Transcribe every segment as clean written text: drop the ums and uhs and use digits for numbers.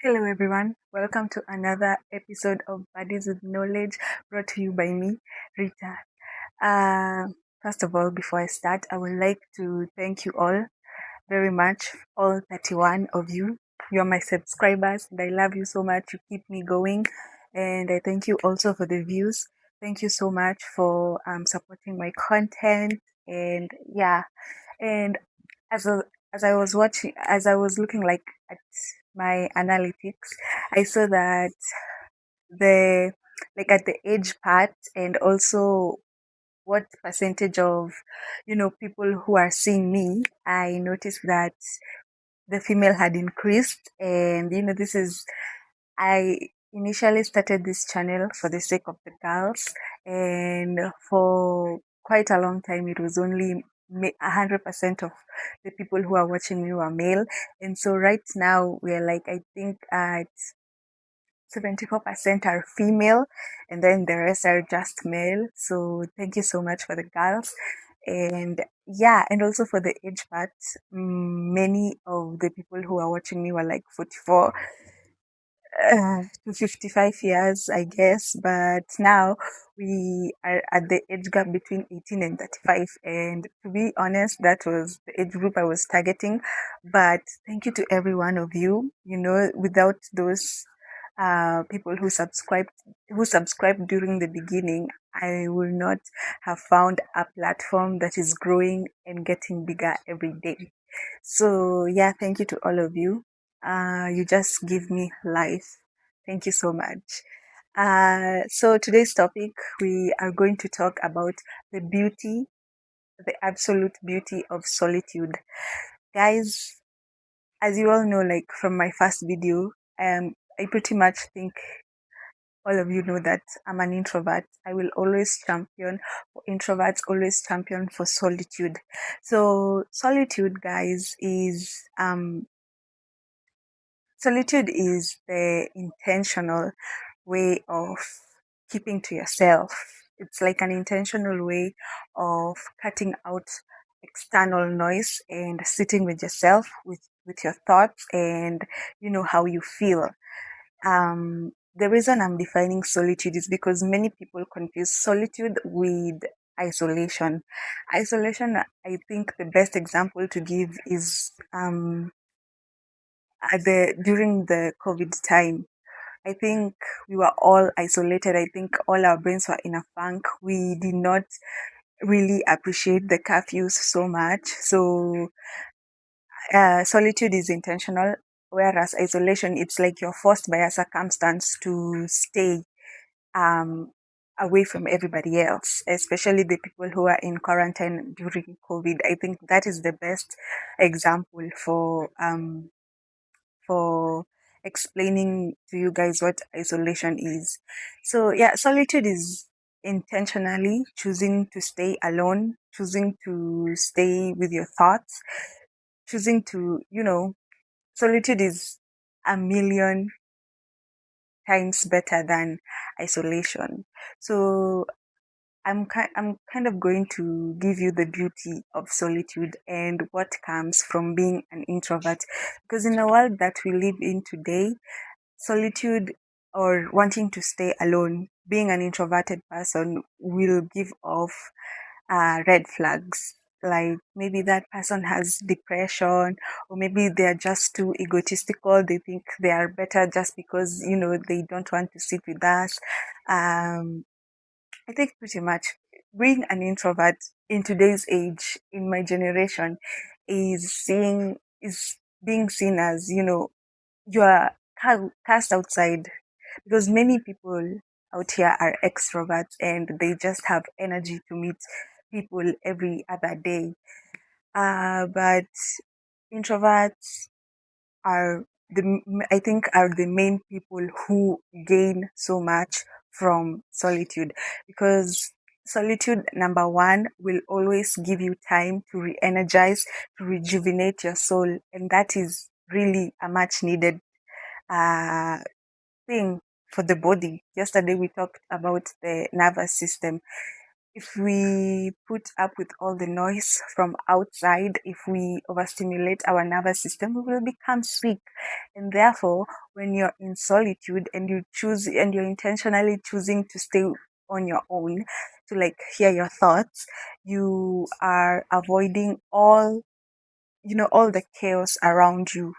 Hello, everyone. Welcome to another episode of Buddies with Knowledge brought to you by me, Rita. Uh, First of all, before I start, I would like to thank you all very much, all 31 of you. You're my subscribers, and I love you so much. You keep me going, and I thank you also for the views. Thank you so much for supporting my content, and yeah, and as a, as I was watching, as I was looking like at my analytics, I saw that the like at the age part and also what percentage of people who are seeing me, I noticed that the female had increased. And this is, I initially started this channel for the sake of the girls, and for quite a long time it was only 100% of the people who are watching me were male. And so right now we're like, I think at 74% are female, and then the rest are just male. So thank you so much for the girls. And yeah, and also for the age part, many of the people who are watching me were like 44 to 55 years, I guess. But now we are at the age gap between 18 and 35. And to be honest, that was the age group I was targeting. But thank you to every one of you. Without those people who subscribed during the beginning, I will not have found a platform that is growing and getting bigger every day. So yeah, thank you to all of you. You just give me life. Thank you so much. So today's topic, we are going to talk about the beauty, the absolute beauty of solitude. Guys, as you all know, like from my first video, I pretty much think all of you know that I'm an introvert. I will always champion for introverts, always champion for solitude. So solitude, guys, is solitude is the intentional way of keeping to yourself. It's like an intentional way of cutting out external noise and sitting with yourself, with your thoughts, and how you feel. The reason I'm defining solitude is because many people confuse solitude with isolation. Isolation, I think the best example to give is during the COVID time. I think we were all isolated. I think all our brains were in a funk. We did not really appreciate the curfews so much. So solitude is intentional, whereas isolation, it's like you're forced by a circumstance to stay um, away from everybody else, especially the people who are in quarantine during COVID. I think that is the best example for explaining to you guys what isolation is. So, yeah, solitude is intentionally choosing to stay alone, choosing to stay with your thoughts, choosing to, solitude is a million times better than isolation. So, I'm kind of going to give you the beauty of solitude and what comes from being an introvert, because in the world that we live in today, solitude or wanting to stay alone, being an introverted person will give off red flags. Like maybe that person has depression, or maybe they're just too egotistical. They think they are better just because they don't want to sit with us. I think pretty much being an introvert in today's age, in my generation, is being seen as you are cast outside, because many people out here are extroverts and they just have energy to meet people every other day. But introverts are I think are the main people who gain so much from solitude, because solitude, number one, will always give you time to re-energize, to rejuvenate your soul, and that is really a much needed uh, thing for the body. Yesterday we talked about the nervous system. if we put up with all the noise from outside, if we overstimulate our nervous system, we will become sick. And therefore, when you're in solitude and you're intentionally choosing to stay on your own, to like hear your thoughts, you are avoiding all the chaos around you.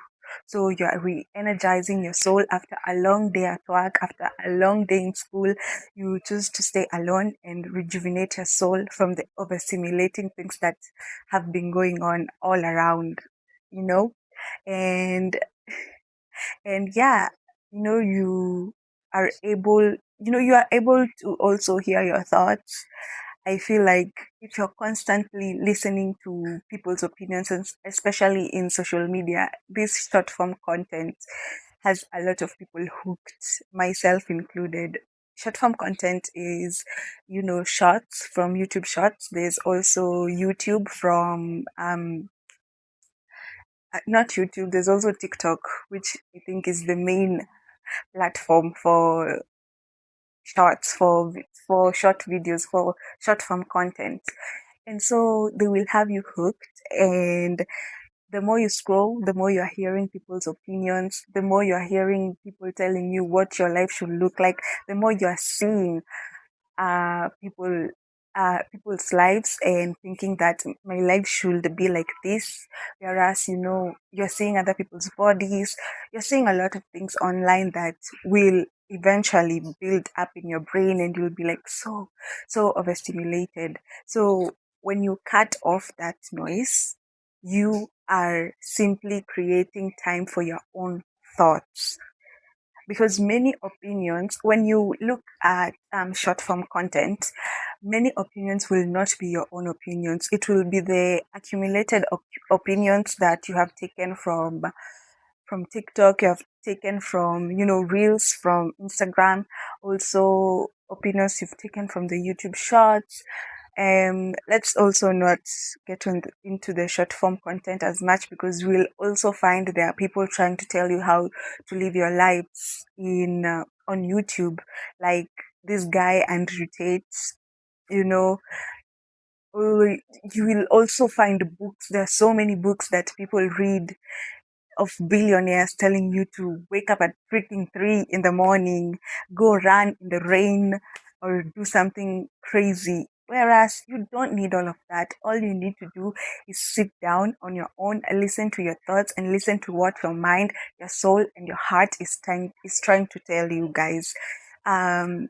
So you are re-energizing your soul after a long day at work, after a long day in school. You choose to stay alone and rejuvenate your soul from the overstimulating things that have been going on all around, you know? And and yeah, are able you are able to also hear your thoughts. I feel like if you're constantly listening to people's opinions, and especially in social media, this short form content has a lot of people hooked, myself included. Short form content is, shorts from YouTube shorts. There's also YouTube from, not YouTube, there's also TikTok, which I think is the main platform for shorts, for short videos, for short form content. And so they will have you hooked. And the more you scroll, the more you're hearing people's opinions, the more you're hearing people telling you what your life should look like, the more you're seeing uh, people people's lives and thinking that my life should be like this, whereas you're seeing other people's bodies, you're seeing a lot of things online that will eventually build up in your brain, and you'll be like so overstimulated. So when you cut off that noise, you are simply creating time for your own thoughts, because many opinions, when you look at short form content, many opinions will not be your own opinions. It will be the accumulated opinions that you have taken from TikTok, you have taken from, Reels, from Instagram, also opinions you've taken from the YouTube shorts. Let's also not get into the short form content as much, because we'll also find there are people trying to tell you how to live your lives in on YouTube, like this guy Andrew Tate. You know, uh, you will also find books. There are so many books that people read of billionaires telling you to wake up at freaking 3 in the morning, go run in the rain, or do something crazy. Whereas you don't need all of that. All you need to do is sit down on your own and listen to your thoughts and listen to what your mind, your soul, and your heart is trying to tell you, guys. Um,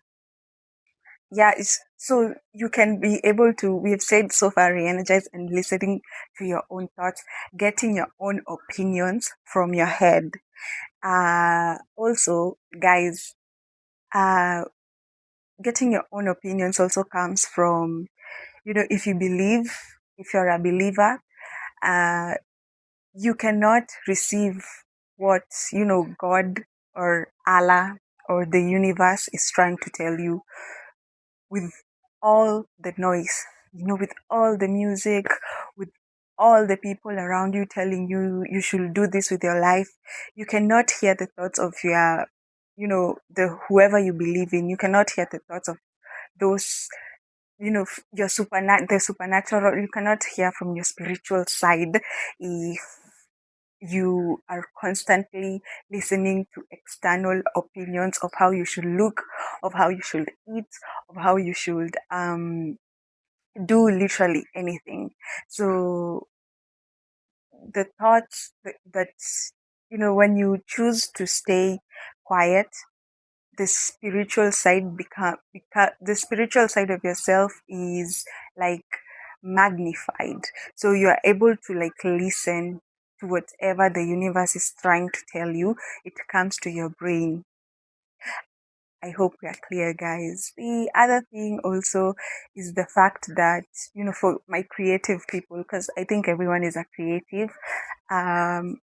yeah, so you can be able to, we have said so far, re-energize and listening to your own thoughts, getting your own opinions from your head. Also, guys, uh, getting your own opinions also comes from, if you believe, if you're a believer, uh, you cannot receive what, God or Allah or the universe is trying to tell you with all the noise, with all the music, with all the people around you telling you you should do this with your life. You cannot hear the thoughts of the whoever you believe in. You cannot hear the thoughts of those, the supernatural. You cannot hear from your spiritual side if you are constantly listening to external opinions of how you should look, of how you should eat, of how you should do literally anything. So the thoughts that when you choose to stay quiet, the spiritual side the spiritual side of yourself is like magnified. So you are able to like listen to whatever the universe is trying to tell you. It comes to your brain. I hope we are clear, guys. The other thing also is the fact that, for my creative people, because I think everyone is a creative, um,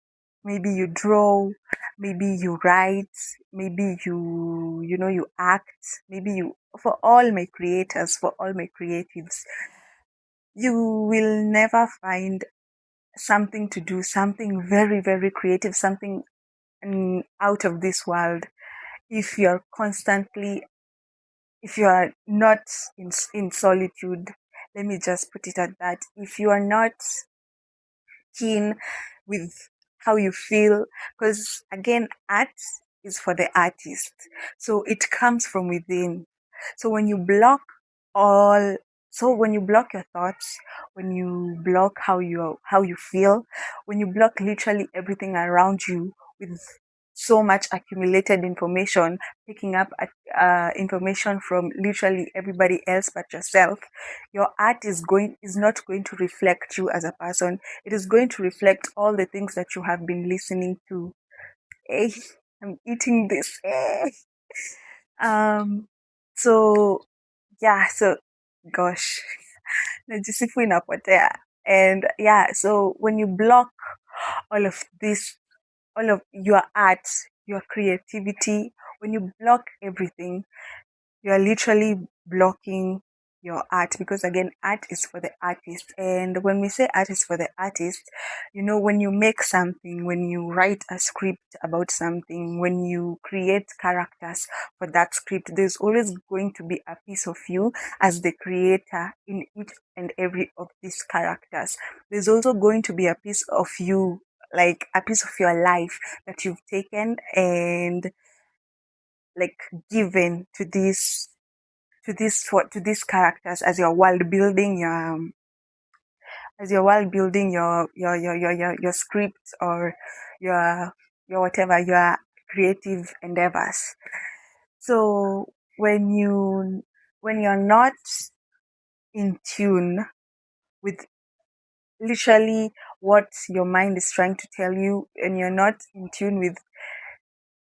maybe you draw, maybe you write, maybe you act, maybe for all my creators, for all my creatives, you will never find something to do, something very, very creative, something out of this world, if you're constantly if you are not in solitude, let me just put it at that. If you are not keen with how you feel, because again, art is for the artist, so it comes from within. So when you block all when you block your thoughts, when you block how you feel, when you block literally everything around you with so much accumulated information, picking up information from literally everybody else but yourself, your art is not going to reflect you as a person. It is going to reflect all the things that you have been listening to. Hey, I'm eating this. Um, so yeah, so gosh, najisifu inapotea. And yeah, so when you block all of this, all of your art, your creativity, when you block everything, you are literally blocking your art, because again, art is for the artist. And when we say art is for the artist, when you make something, when you write a script about something, when you create characters for that script, there's always going to be a piece of you as the creator in each and every of these characters. There's also going to be a piece of you, like a piece of your life that you've taken and like given to these characters as your world building, your script, or your whatever your creative endeavors. So when you're not in tune with literally what your mind is trying to tell you, and you're not in tune with,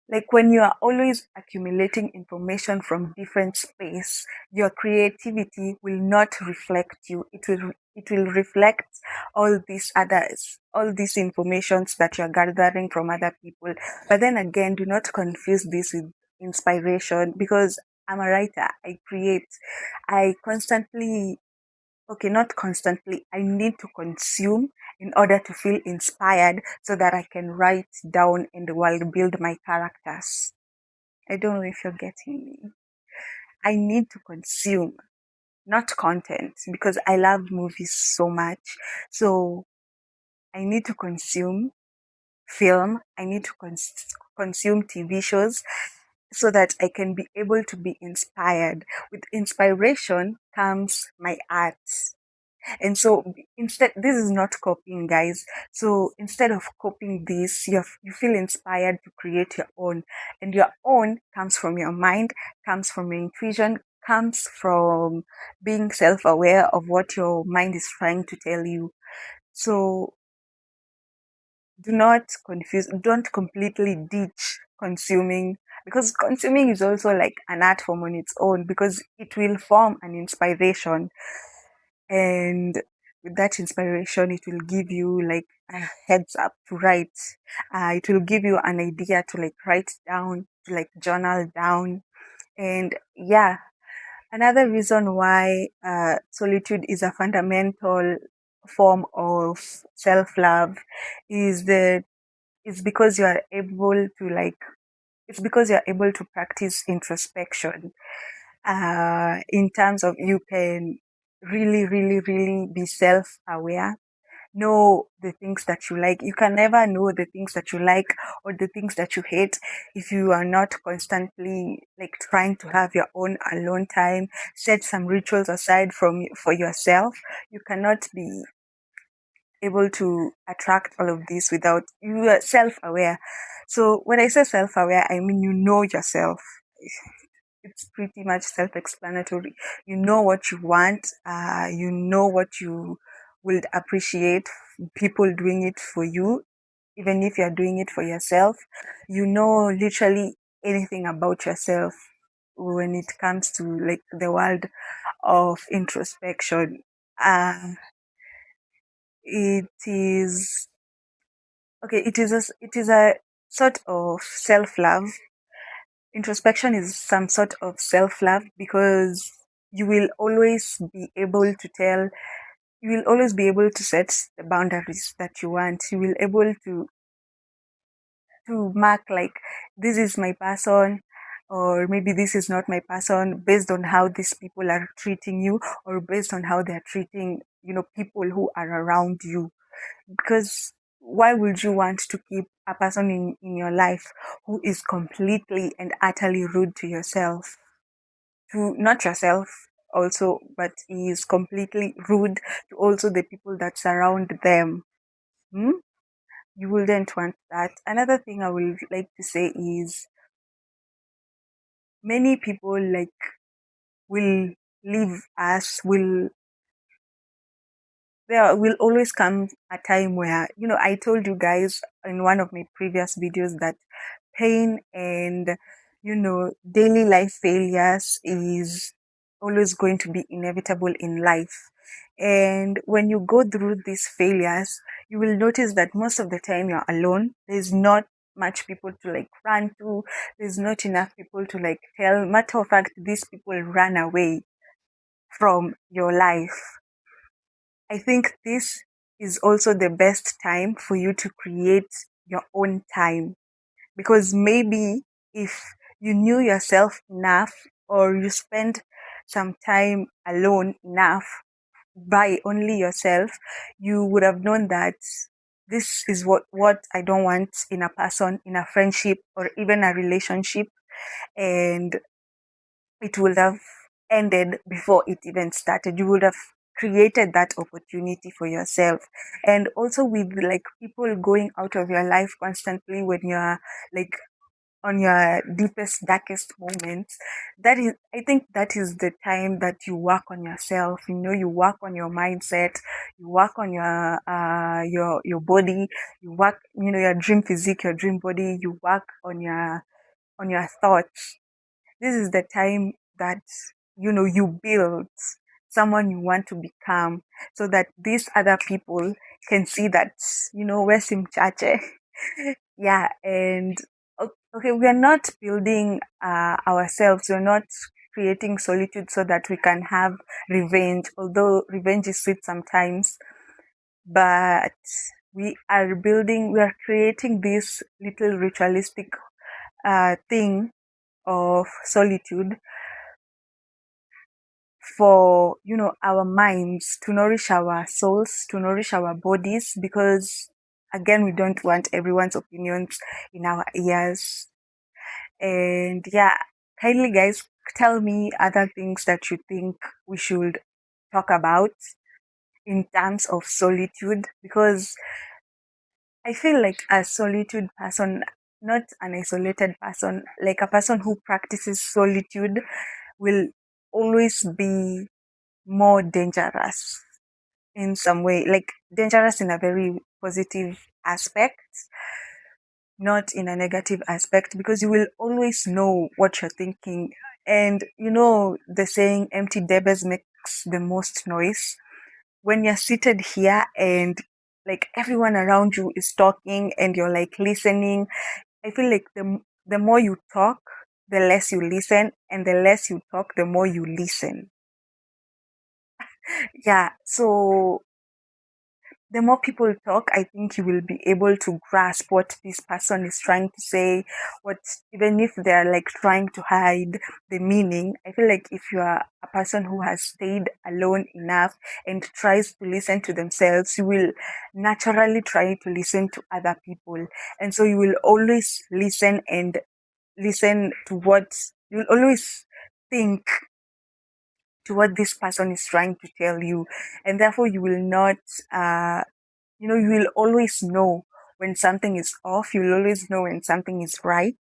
like, when you are always accumulating information from different space, your creativity will not reflect you. It will reflect all these informations that you're gathering from other people. But then again, do not confuse this with inspiration, because I'm a writer. I create. I constantly, okay, not constantly, I need to consume in order to feel inspired so that I can write down and world build my characters. I don't know if you're getting me. I need to consume, not content, because I love movies so much. So I need to consume film, I need to consume TV shows so that I can be able to be inspired. With inspiration comes my art. And so instead, this is not copying, guys. So instead of copying this, you feel inspired to create your own. And your own comes from your mind, comes from your intuition, comes from being self aware of what your mind is trying to tell you. So do not confuse, don't completely ditch consuming, because consuming is also like an art form on its own, because it will form an inspiration, and with that inspiration it will give you like a heads up to write. It will give you an idea to like write down, to like journal down. And yeah, another reason why solitude is a fundamental form of self-love is that is because you are able to like it's because you're able to practice introspection, in terms of you can really, really, really be self aware, know the things that you like. You can never know the things that you like or the things that you hate if you are not constantly like trying to have your own alone time, set some rituals aside for yourself. You cannot be able to attract all of this without you are self aware. So when I say self aware, I mean you know yourself. It's pretty much self-explanatory. You know what you want. You know what you would appreciate people doing it for you, even if you're doing it for yourself. You know literally anything about yourself when it comes to like the world of introspection. It is okay. It is a sort of self-love. Introspection is some sort of self-love, because you will always be able to tell you will always be able to set the boundaries that you want. You will able to mark like, this is my person, or maybe this is not my person based on how these people are treating you, or based on how they're treating, people who are around you. Because why would you want to keep a person in your life who is completely and utterly rude to yourself, to not yourself also, but he is completely rude to also the people that surround them? Hmm? You wouldn't want that. Another thing I would like to say is many people like will leave us, will there will always come a time where, I told you guys in one of my previous videos that pain and, daily life failures is always going to be inevitable in life. And when you go through these failures, you will notice that most of the time you're alone. There's not much people to like run to. There's not enough people to like tell. Matter of fact, these people run away from your life. I think this is also the best time for you to create your own time, because maybe if you knew yourself enough, or you spend some time alone enough by only yourself, you would have known that this is what I don't want in a person, in a friendship, or even a relationship. And it would have ended before it even started. You would have created that opportunity for yourself. And also with like people going out of your life constantly when you're like on your deepest, darkest moments, that is, I think that is the time that you work on yourself. You work on your mindset, you work on your body, you work, your dream physique, your dream body, you work on your thoughts. This is the time that, you build someone you want to become, so that these other people can see that, where's Chache? Yeah, and okay, we are not building ourselves. We're not creating solitude so that we can have revenge, although revenge is sweet sometimes. But we are creating this little ritualistic thing of solitude for, our minds, to nourish our souls, to nourish our bodies, because again, we don't want everyone's opinions in our ears. And yeah, kindly guys, tell me other things that you think we should talk about in terms of solitude, because I feel like a solitude person, not an isolated person, like a person who practices solitude will always be more dangerous in some way, like dangerous in a very positive aspect, not in a negative aspect, because you will always know what you're thinking. And the saying, empty debes makes the most noise. When you're seated here and like everyone around you is talking and you're like listening, I feel like the more you talk, the less you listen, and the less you talk, the more you listen. Yeah, so the more people talk, I think you will be able to grasp what this person is trying to say, what, even if they're like trying to hide the meaning. I feel like if you are a person who has stayed alone enough and tries to listen to themselves, you will naturally try to listen to other people. And so you will always listen, and listen to what you'll always think to what this person is trying to tell you. And therefore you will not you will always know when something is off. You'll always know when something is right.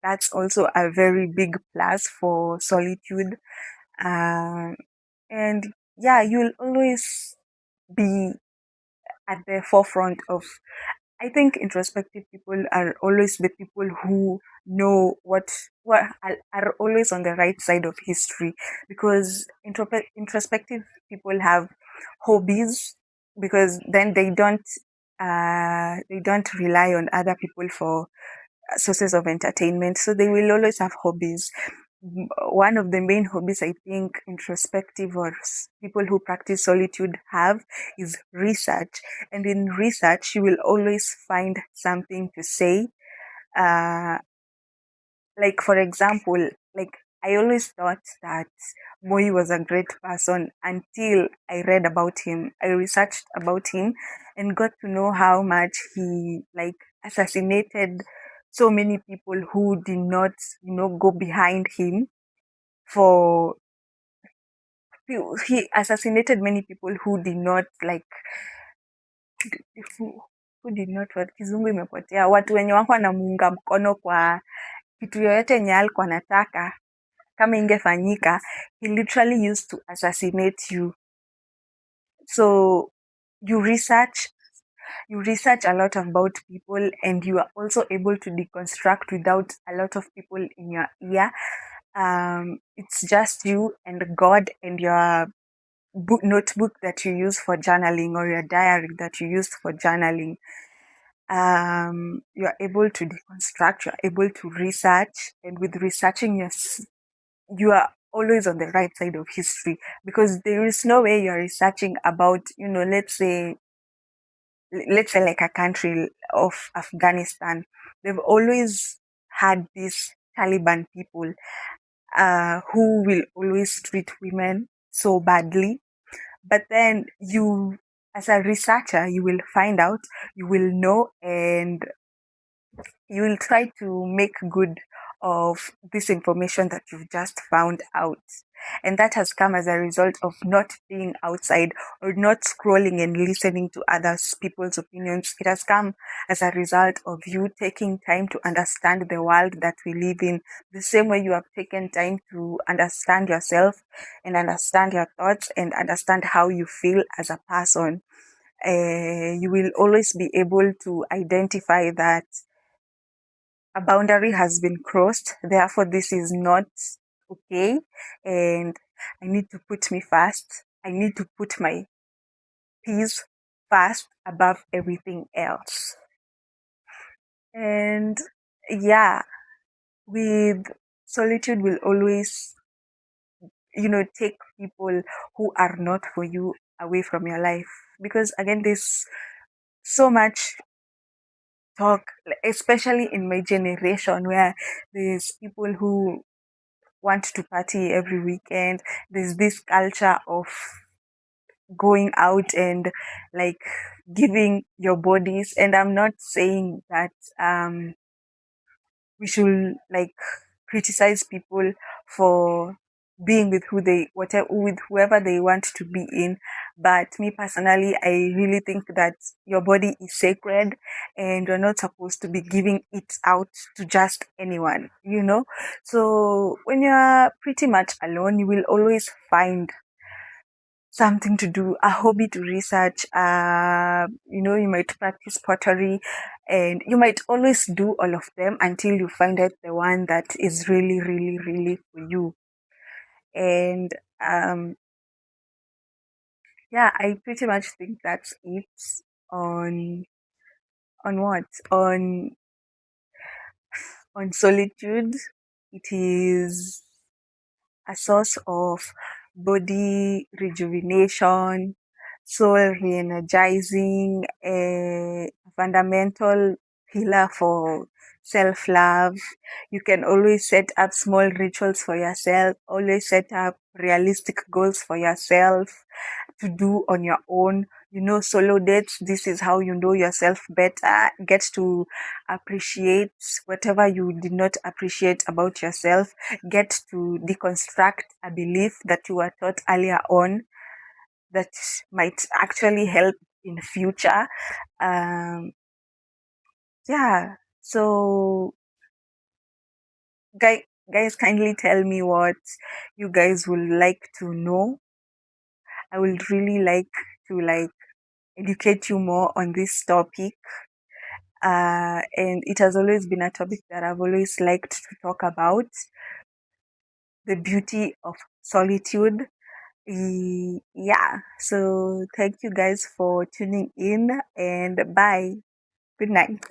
That's also a very big plus for solitude. Um, and yeah, you'll always be at the forefront of, I think introspective people are always the people who know what are always on the right side of history, because introspective people have hobbies, because then they don't rely on other people for sources of entertainment, so they will always have hobbies. One of the main hobbies I think introspective or people who practice solitude have is research. And in research, you will always find something to say. Uh, Like, for example, like, I always thought that Moi was a great person until I read about him. I researched about him and got to know how much he like assassinated so many people who did not, go behind him for he assassinated many people who did not like who, who did not what kizungu imepotea, watu wenye wako wanamuunga mkono kwa kitu yoyote yenye alikuwa anataka kama ingefanyika. He literally used to assassinate you. So you research you research a lot about people, and you are also able to deconstruct without a lot of people in your ear. It's just you and God and your notebook that you use for journaling, or your diary that you use for journaling. You're able to deconstruct, you're able to research, and with researching, you are always on the right side of history, because there is no way you're researching about, let's say like a country of Afghanistan. They've always had these Taliban people who will always treat women so badly. But then you, as a researcher, you will find out, you will know, and you will try to make good of this information that you've just found out. And that has come as a result of not being outside or not scrolling and listening to other people's opinions. It has come as a result of you taking time to understand the world that we live in, the same way you have taken time to understand yourself and understand your thoughts and understand how you feel as a person. You will always be able to identify that a boundary has been crossed, therefore this is not okay, and I need to put me first. I need to put my peace first above everything else. And yeah, with solitude will always, take people who are not for you away from your life, because again, there's so much talk, especially in my generation, where there's people who want to party every weekend. There's this culture of going out and like giving your bodies. And I'm not saying that we should like criticize people for being with with whoever they want to be in. But me personally, I really think that your body is sacred, and you're not supposed to be giving it out to just anyone. So when you're pretty much alone, you will always find something to do, a hobby to research. You might practice pottery, and you might always do all of them until you find out the one that is really, really, really for you. And yeah, I pretty much think that's it on what on solitude. It is a source of body rejuvenation, soul re-energizing, a fundamental pillar for self-love. You can always set up small rituals for yourself, always set up realistic goals for yourself to do on your own. Solo dates, this is how you know yourself better. Get to appreciate whatever you did not appreciate about yourself. Get to deconstruct a belief that you were taught earlier on that might actually help in future. Um, yeah. So, guys, kindly tell me what you guys would like to know. I would really like to educate you more on this topic. And it has always been a topic that I've always liked to talk about, the beauty of solitude. Yeah. So thank you guys for tuning in, and bye. Good night.